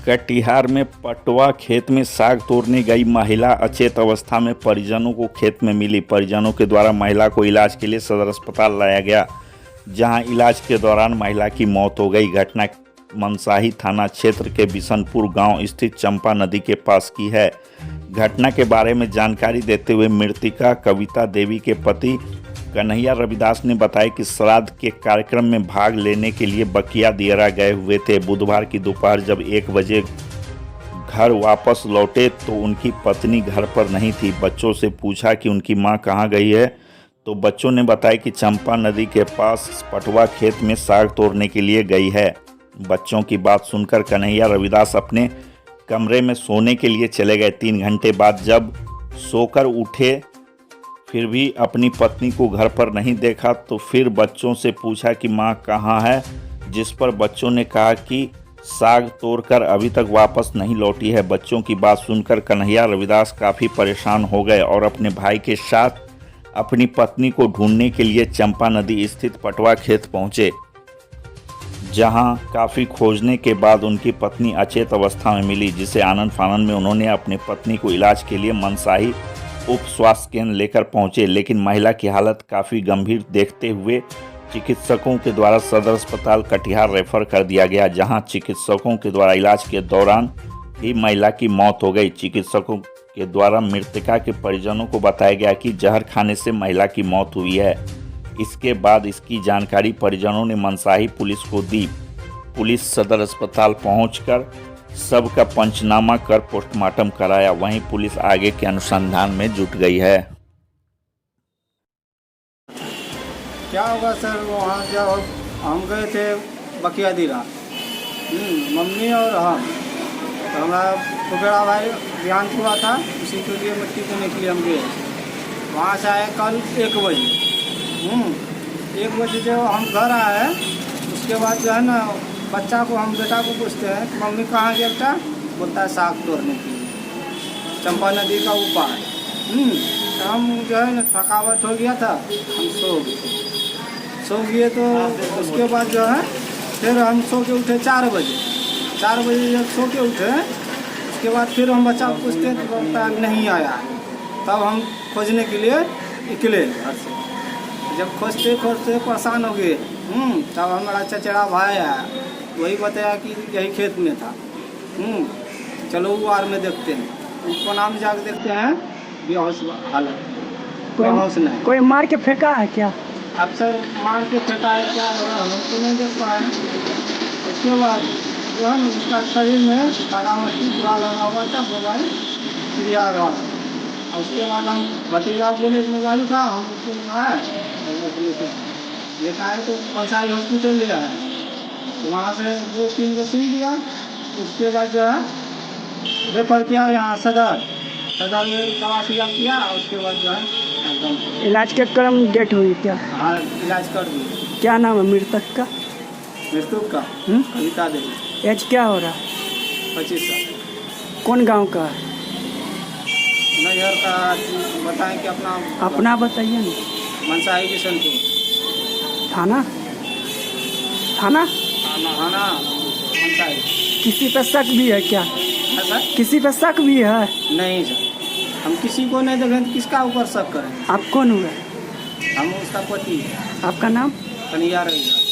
कटिहार में पटवा खेत में साग तोड़ने गई महिला अचेत अवस्था में परिजनों को खेत में मिली। परिजनों के द्वारा महिला को इलाज के लिए सदर अस्पताल लाया गया, जहां इलाज के दौरान महिला की मौत हो गई। घटना मनसाही थाना क्षेत्र के बिशनपुर गांव स्थित चंपा नदी के पास की है। घटना के बारे में जानकारी देते हुए मृतका कविता देवी के पति कन्हैया रविदास ने बताया कि श्राद्ध के कार्यक्रम में भाग लेने के लिए बकिया दियरा गए हुए थे। बुधवार की दोपहर जब 1 बजे घर वापस लौटे तो उनकी पत्नी घर पर नहीं थी। बच्चों से पूछा कि उनकी मां कहां गई है, तो बच्चों ने बताया कि चंपा नदी के पास पटवा खेत में साग तोड़ने के लिए गई है। बच्चों की बात सुनकर कन्हैया रविदास अपने कमरे में सोने के लिए चले गए। 3 घंटे बाद जब सोकर उठे फिर भी अपनी पत्नी को घर पर नहीं देखा, तो फिर बच्चों से पूछा कि मां कहां है, जिस पर बच्चों ने कहा कि साग तोड़कर अभी तक वापस नहीं लौटी है। बच्चों की बात सुनकर कन्हैया रविदास काफ़ी परेशान हो गए और अपने भाई के साथ अपनी पत्नी को ढूंढने के लिए चंपा नदी स्थित पटवा खेत पहुंचे, जहां काफ़ी खोजने के बाद उनकी पत्नी अचेत अवस्था में मिली, जिसे आनन फानन में उन्होंने अपनी पत्नी को इलाज के लिए मनसाही उप स्वास्थ्य केंद्र लेकर पहुंचे, लेकिन महिला की हालत काफ़ी गंभीर देखते हुए चिकित्सकों के द्वारा सदर अस्पताल कटिहार रेफर कर दिया गया, जहां चिकित्सकों के द्वारा इलाज के दौरान ही महिला की मौत हो गई। चिकित्सकों के द्वारा मृतका के परिजनों को बताया गया कि जहर खाने से महिला की मौत हुई है। इसके बाद इसकी जानकारी परिजनों ने मनसाही पुलिस को दी। पुलिस सदर अस्पताल पहुंचकर सबका पंचनामा कर पोस्टमार्टम कराया। वहीं पुलिस आगे के अनुसंधान में जुट गई है। क्या होगा सर, वहाँ जब हम गए थे बकिया दिरा, मम्मी और हम, तो हमारा बड़ा भाई ध्यान हुआ था, उसी के लिए मिट्टी देने के लिए हम गए। वहाँ से आए कल 1 बजे। 1 बजे जब हम घर आए, उसके बाद जो है ना बच्चा को, हम बेटा को पूछते हैं कि मम्मी कहाँ गया बेटा, बोलता है साग तोड़ने के लिए चंपा नदी का ऊपर। तो हम जो है ना थकावट हो गया था, हम सो गए। तो उसके बाद जो है फिर हम सो के उठे 4 बजे। 4 बजे जब सो के उठे, उसके बाद फिर हम बच्चा को पूछते तो बोलता है नहीं आया। तब हम खोजने के लिए निकले घर से। जब खोजते खोजते परेशान हो गए, तब हमारा चचेरा भाई आया, वही बताया कि यही खेत में था। चलो वो आर में देखते हैं, उसको नाम जाकर देखते हैं, बेहोश हालत, बेहोश नहीं। कोई मार के फेंका है क्या? अब सर मार के फेंका है क्या, हम तो नहीं देख पाए। उसके बाद जो है ना उसका शरीर में कालामट्टी पूरा लगा हुआ था, मोबाइल चिड़िया रहा। उसके बाद हम भतीजा बोले मोबाइल था, हम उसको आए लेकर आए तो पंचायत हॉस्पिटल ले आए। वहाँ से 2-3 को सुन दिया। उसके बाद जो है रेफर किया यहाँ सदर में दवा किया। उसके बाद जो है एकदम इलाज के क्रम डेट हुई क्या? हाँ, इलाज कर दिया। क्या नाम है मृतक का? मृतक का कविता देवी। एज क्या हो रहा है? 25 साल। कौन गांव का है? नजर का बताएं कि अपना बताइए ना। मनसाही बिशनपुर थाना मनसाही। किसी पे शक भी है क्या? है सर? किसी पे शक भी है? नहीं सर, हम किसी को नहीं देखें तो किसका ऊपर शक करें। आप कौन हुए? हम उसका पति है। आपका नाम? कन्हैया रविदास।